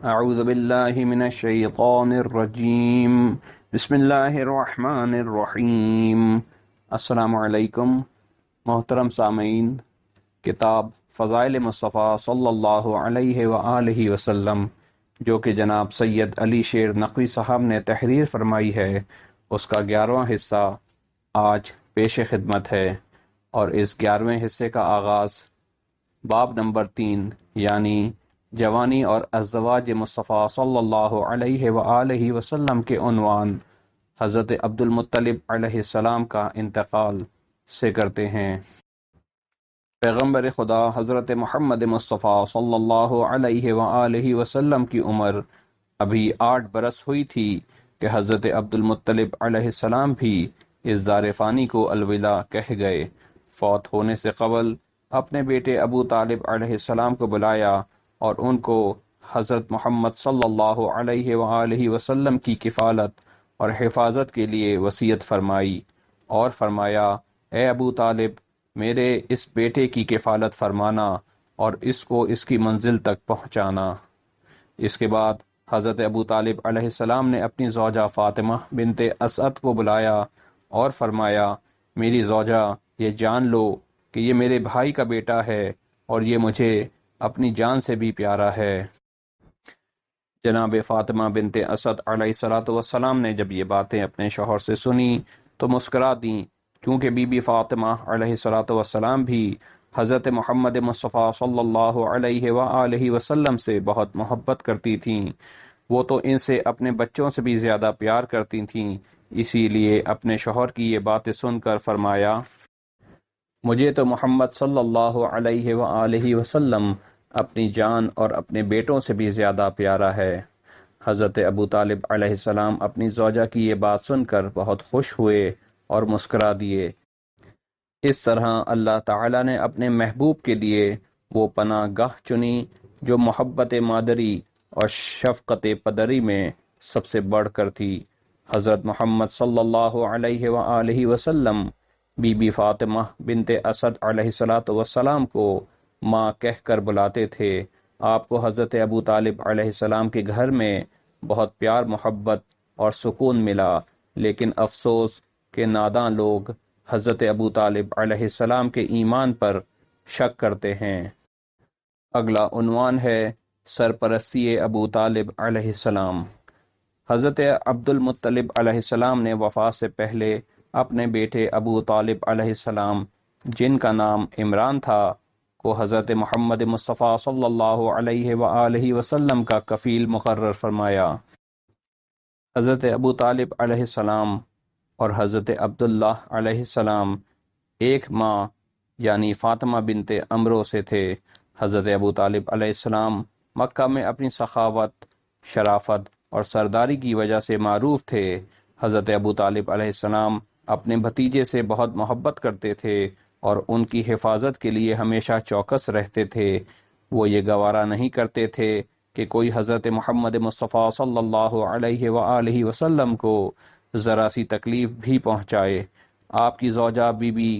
اعوذ باللہ من الشیطان الرجیم بسم اللہ الرحمن الرحیم۔ السلام علیکم محترم سامعین، کتاب فضائل مصطفیٰ صلی اللہ علیہ وآلہ وسلم جو کہ جناب سید علی شیر نقوی صاحب نے تحریر فرمائی ہے، اس کا 11واں حصہ آج پیش خدمت ہے، اور اس 11ویں حصے کا آغاز باب نمبر 3 یعنی جوانی اور ازدواج مصطفیٰ صلی اللہ علیہ وآلہ وسلم کے عنوان حضرت عبدالمطلب علیہ السلام کا انتقال سے کرتے ہیں۔ پیغمبر خدا حضرت محمد مصطفیٰ صلی اللہ علیہ وآلہ وسلم کی عمر ابھی 8 برس ہوئی تھی کہ حضرت عبدالمطلب علیہ السلام بھی اس دار فانی کو الوداع کہہ گئے۔ فوت ہونے سے قبل اپنے بیٹے ابوطالب علیہ السلام کو بلایا اور ان کو حضرت محمد صلی اللہ علیہ وآلہ وسلم کی کفالت اور حفاظت کے لیے وصیت فرمائی، اور فرمایا، اے ابوطالب، میرے اس بیٹے کی کفالت فرمانا اور اس کو اس کی منزل تک پہنچانا۔ اس کے بعد حضرت ابوطالب علیہ السلام نے اپنی زوجہ فاطمہ بنت اسد کو بلایا اور فرمایا، میری زوجہ، یہ جان لو کہ یہ میرے بھائی کا بیٹا ہے اور یہ مجھے اپنی جان سے بھی پیارا ہے۔ جناب فاطمہ بنت اسد علیہ السلام نے جب یہ باتیں اپنے شوہر سے سنی تو مسکرا دیں، کیونکہ بی بی فاطمہ علیہ السلام بھی حضرت محمد مصطفیٰ صلی اللہ علیہ وآلہ وسلم سے بہت محبت کرتی تھیں۔ وہ تو ان سے اپنے بچوں سے بھی زیادہ پیار کرتی تھیں، اسی لیے اپنے شوہر کی یہ باتیں سن کر فرمایا، مجھے تو محمد صلی اللہ علیہ وآلہ وسلم اپنی جان اور اپنے بیٹوں سے بھی زیادہ پیارا ہے۔ حضرت ابوطالب علیہ السلام اپنی زوجہ کی یہ بات سن کر بہت خوش ہوئے اور مسکرا دیے۔ اس طرح اللہ تعالیٰ نے اپنے محبوب کے لیے وہ پناہ گاہ چنی جو محبت مادری اور شفقت پدری میں سب سے بڑھ کر تھی۔ حضرت محمد صلی اللہ علیہ وآلہ وسلم بی بی فاطمہ بنت اسد علیہ السلام کو ماں کہہ کر بلاتے تھے۔ آپ کو حضرت ابوطالب علیہ السلام کے گھر میں بہت پیار محبت اور سکون ملا، لیکن افسوس کہ ناداں لوگ حضرت ابوطالب علیہ السلام کے ایمان پر شک کرتے ہیں۔ اگلا عنوان ہے سرپرستی ابوطالب علیہ السلام۔ حضرت عبدالمطلب علیہ السلام نے وفات سے پہلے اپنے بیٹے ابوطالب علیہ السلام، جن کا نام عمران تھا، کو حضرت محمد مصطفیٰ صلی اللہ علیہ وآلہ وسلم کا کفیل مقرر فرمایا۔ حضرت ابوطالب علیہ السلام اور حضرت عبداللہ علیہ السلام ایک ماں یعنی فاطمہ بنت عمرو سے تھے۔ حضرت ابوطالب علیہ السلام مکہ میں اپنی سخاوت، شرافت اور سرداری کی وجہ سے معروف تھے۔ حضرت ابوطالب علیہ السلام اپنے بھتیجے سے بہت محبت کرتے تھے اور ان کی حفاظت کے لیے ہمیشہ چوکس رہتے تھے۔ وہ یہ گوارا نہیں کرتے تھے کہ کوئی حضرت محمد مصطفیٰ صلی اللہ علیہ وآلہ وسلم کو ذرا سی تکلیف بھی پہنچائے۔ آپ کی زوجہ بی بی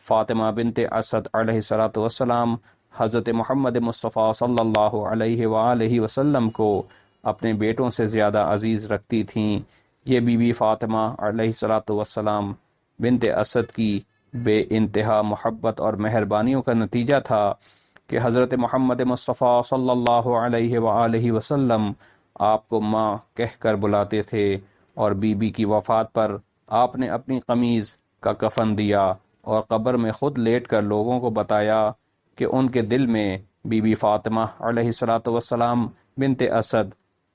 فاطمہ بنت اسد علیہ السلام حضرت محمد مصطفیٰ صلی اللہ علیہ وآلہ وسلم کو اپنے بیٹوں سے زیادہ عزیز رکھتی تھیں۔ یہ بی بی فاطمہ علیہ السلام بنت اسد کی بے انتہا محبت اور مہربانیوں کا نتیجہ تھا کہ حضرت محمد مصطفیٰ صلی اللہ علیہ وآلہ وسلم آپ کو ماں کہہ کر بلاتے تھے، اور بی بی کی وفات پر آپ نے اپنی قمیض کا کفن دیا اور قبر میں خود لیٹ کر لوگوں کو بتایا کہ ان کے دل میں بی بی فاطمہ علیہ السلام بنت اسد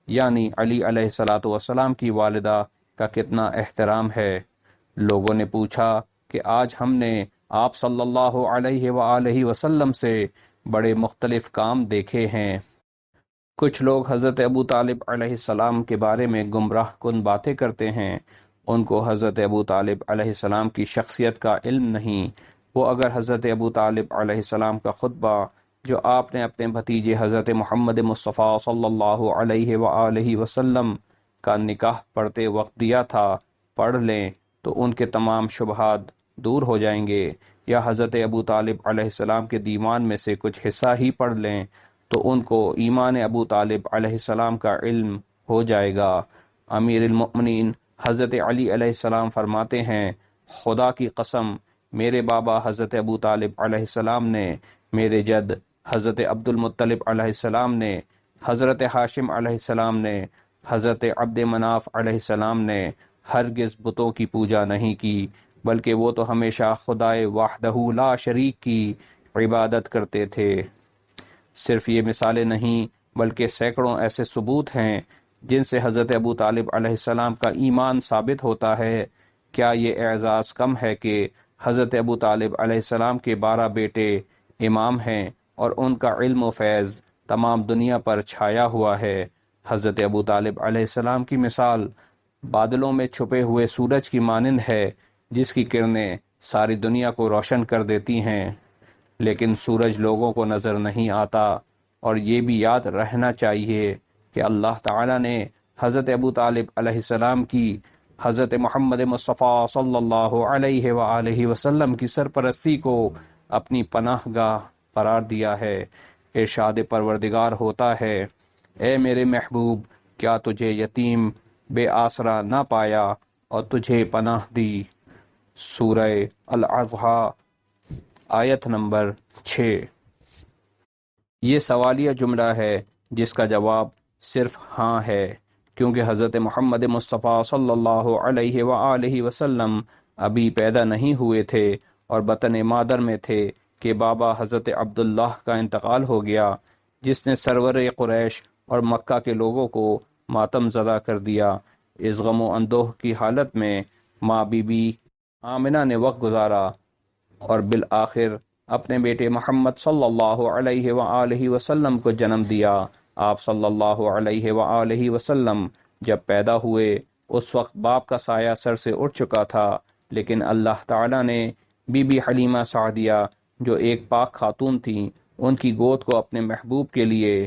یعنی علی علیہ السلام کی والدہ کا کتنا احترام ہے۔ لوگوں نے پوچھا کہ آج ہم نے آپ صلی اللہ علیہ وآلہ وسلم سے بڑے مختلف کام دیکھے ہیں۔ کچھ لوگ حضرت ابوطالب علیہ السلام کے بارے میں گمراہ کن باتیں کرتے ہیں۔ ان کو حضرت ابوطالب علیہ السلام کی شخصیت کا علم نہیں۔ وہ اگر حضرت ابوطالب علیہ السلام کا خطبہ جو آپ نے اپنے بھتیجے حضرت محمد مصطفیٰ صلی اللہ علیہ وآلہ وسلم کا نکاح پڑھتے وقت دیا تھا پڑھ لیں تو ان کے تمام شبہات دور ہو جائیں گے، یا حضرت ابوطالب علیہ السلام کے دیوان میں سے کچھ حصہ ہی پڑھ لیں، تو ان کو ایمان ابوطالب علیہ السلام کا علم ہو جائے گا۔ امیر المؤمنین حضرت علی علیہ السلام فرماتے ہیں، خدا کی قسم، میرے بابا حضرت ابوطالب علیہ السلام نے، میرے جد حضرت عبدالمطلب علیہ السلام نے، حضرت ہاشم علیہ السلام نے، حضرت عبد مناف علیہ السلام نے ہرگز بتوں کی پوجا نہیں کی، بلکہ وہ تو ہمیشہ خدائے وحدہ لا شریک کی عبادت کرتے تھے۔ صرف یہ مثالیں نہیں بلکہ سینکڑوں ایسے ثبوت ہیں جن سے حضرت ابوطالب علیہ السلام کا ایمان ثابت ہوتا ہے۔ کیا یہ اعزاز کم ہے کہ حضرت ابوطالب علیہ السلام کے 12 بیٹے امام ہیں اور ان کا علم و فیض تمام دنیا پر چھایا ہوا ہے۔ حضرت ابوطالب علیہ السلام کی مثال بادلوں میں چھپے ہوئے سورج کی مانند ہے، جس کی کرنیں ساری دنیا کو روشن کر دیتی ہیں، لیکن سورج لوگوں کو نظر نہیں آتا۔ اور یہ بھی یاد رہنا چاہیے کہ اللہ تعالیٰ نے حضرت ابوطالب علیہ السلام کی حضرت محمد مصطفیٰ صلی اللہ علیہ وآلہ وسلم کی سرپرستی کو اپنی پناہ گاہ قرار دیا ہے۔ ارشاد پروردگار ہوتا ہے، اے میرے محبوب، کیا تجھے یتیم بے آسرا نہ پایا اور تجھے پناہ دی۔ سورہ الاضحیٰ آیت نمبر 6۔ یہ سوالیہ جملہ ہے جس کا جواب صرف ہاں ہے، کیونکہ حضرت محمد مصطفیٰ صلی اللہ علیہ وآلہ وسلم ابھی پیدا نہیں ہوئے تھے اور بطن مادر میں تھے کہ بابا حضرت عبداللہ کا انتقال ہو گیا، جس نے سرور قریش اور مکہ کے لوگوں کو ماتم زدہ کر دیا۔ اس غم و اندوہ کی حالت میں ماں بی بی آمنہ نے وقت گزارا اور بالآخر اپنے بیٹے محمد صلی اللہ علیہ وآلہ وسلم کو جنم دیا۔ آپ صلی اللہ علیہ وآلہ وسلم جب پیدا ہوئے اس وقت باپ کا سایہ سر سے اٹھ چکا تھا، لیکن اللہ تعالیٰ نے بی بی حلیمہ سعدیہ جو ایک پاک خاتون تھیں، ان کی گود کو اپنے محبوب کے لیے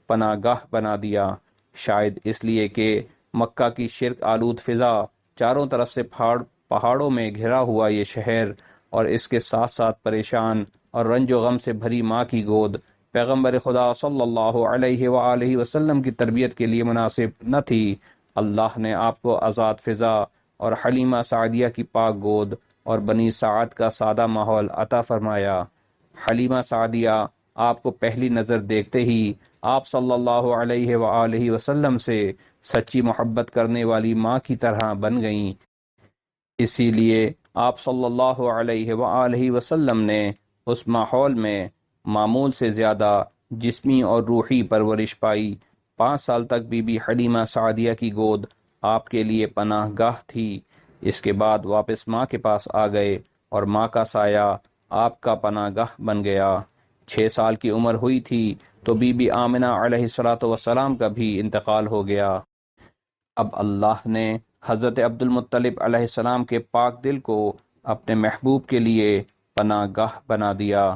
پناہ گاہ بنا دیا۔ شاید اس لیے کہ مکہ کی شرک آلود فضا، چاروں طرف سے پہاڑوں میں گھرا ہوا یہ شہر، اور اس کے ساتھ ساتھ پریشان اور رنج و غم سے بھری ماں کی گود پیغمبر خدا صلی اللہ علیہ وآلہ وسلم کی تربیت کے لیے مناسب نہ تھی۔ اللہ نے آپ کو آزاد فضا اور حلیمہ سعدیہ کی پاک گود اور بنی سعد کا سادہ ماحول عطا فرمایا۔ حلیمہ سعدیہ آپ کو پہلی نظر دیکھتے ہی آپ صلی اللہ علیہ وآلہ وسلم سے سچی محبت کرنے والی ماں کی طرح بن گئیں۔ اسی لیے آپ صلی اللہ علیہ وآلہ وسلم نے اس ماحول میں معمول سے زیادہ جسمی اور روحی پرورش پائی۔ 5 سال تک بی بی حلیمہ سعدیہ کی گود آپ کے لیے پناہ گاہ تھی۔ اس کے بعد واپس ماں کے پاس آ گئے اور ماں کا سایہ آپ کا پناہ گاہ بن گیا۔ 6 سال کی عمر ہوئی تھی تو بی بی آمنہ علیہ السلام کا بھی انتقال ہو گیا۔ اب اللہ نے حضرت عبدالمطلب علیہ السلام کے پاک دل کو اپنے محبوب کے لیے پناہ گاہ بنا دیا۔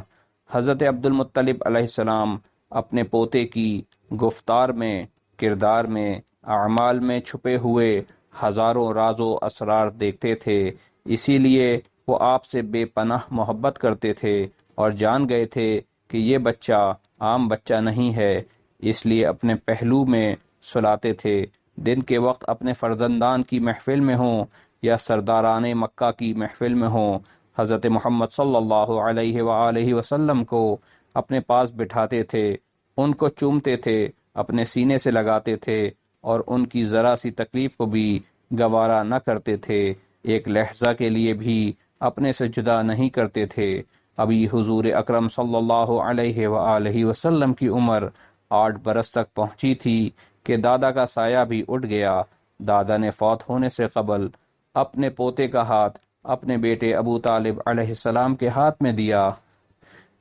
حضرت عبدالمطلب علیہ السلام اپنے پوتے کی گفتار میں، کردار میں، اعمال میں چھپے ہوئے ہزاروں راز و اسرار دیکھتے تھے، اسی لیے وہ آپ سے بے پناہ محبت کرتے تھے اور جان گئے تھے کہ یہ بچہ عام بچہ نہیں ہے، اس لیے اپنے پہلو میں سلاتے تھے۔ دن کے وقت اپنے فرزندان کی محفل میں ہوں یا سرداران مکہ کی محفل میں ہوں، حضرت محمد صلی اللہ علیہ وآلہ وسلم کو اپنے پاس بٹھاتے تھے، ان کو چومتے تھے، اپنے سینے سے لگاتے تھے اور ان کی ذرا سی تکلیف کو بھی گوارا نہ کرتے تھے، ایک لحظہ کے لیے بھی اپنے سے جدا نہیں کرتے تھے۔ ابھی حضور اکرم صلی اللہ علیہ وآلہ وسلم کی عمر 8 برس تک پہنچی تھی کہ دادا کا سایہ بھی اٹھ گیا۔ دادا نے فوت ہونے سے قبل اپنے پوتے کا ہاتھ اپنے بیٹے ابوطالب علیہ السلام کے ہاتھ میں دیا۔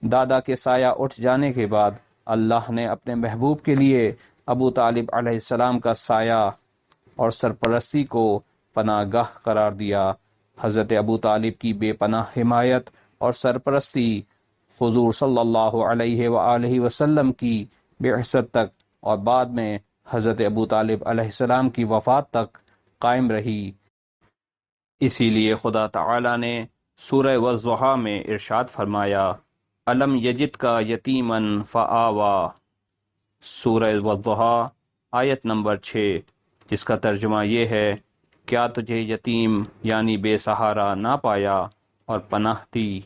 دادا کے سایہ اٹھ جانے کے بعد اللہ نے اپنے محبوب کے لیے ابوطالب علیہ السلام کا سایہ اور سرپرستی کو پناہ گاہ قرار دیا۔ حضرت ابوطالب کی بے پناہ حمایت اور سرپرستی حضور صلی اللہ علیہ وآلہ وسلم کی بعثت تک اور بعد میں حضرت ابوطالب علیہ السلام کی وفات تک قائم رہی۔ اسی لیے خدا تعالی نے سورہ والضحیٰ میں ارشاد فرمایا، الم یجد کا یتیمن فآوا، سورہ والضحیٰ آیت نمبر 6، جس کا ترجمہ یہ ہے، کیا تجھے یتیم یعنی بے سہارا نہ پایا اور پناہ دی۔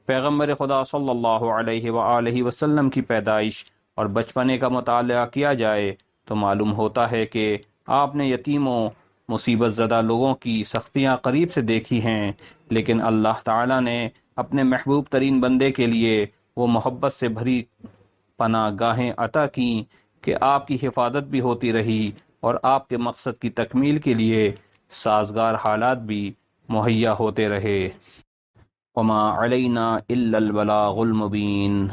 پیغمبر خدا صلی اللہ علیہ وآلہ وسلم کی پیدائش اور بچپنے کا مطالعہ کیا جائے تو معلوم ہوتا ہے کہ آپ نے یتیموں، مصیبت زدہ لوگوں کی سختیاں قریب سے دیکھی ہیں، لیکن اللہ تعالیٰ نے اپنے محبوب ترین بندے کے لیے وہ محبت سے بھری پناہ گاہیں عطا کیں کہ آپ کی حفاظت بھی ہوتی رہی اور آپ کے مقصد کی تکمیل کے لیے سازگار حالات بھی مہیا ہوتے رہے۔ وما علینا الا البلاغ المبین۔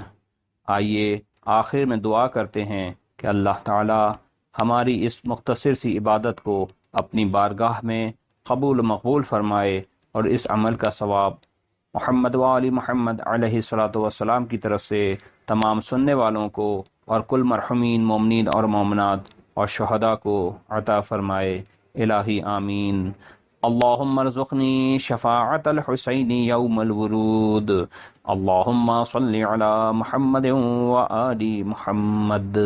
آئیے آخر میں دعا کرتے ہیں کہ اللہ تعالی ہماری اس مختصر سی عبادت کو اپنی بارگاہ میں قبول و مقبول فرمائے اور اس عمل کا ثواب محمد وآل محمد علیہ الصلاۃ والسلام کی طرف سے تمام سننے والوں کو اور کل مرحومین مومنین اور مومنات اور شہداء کو عطا فرمائے۔ الہی آمین۔ اللہم ارزقنی شفاعت الحسین یوم الورود۔ اللہم صلی علی محمد وآل محمد۔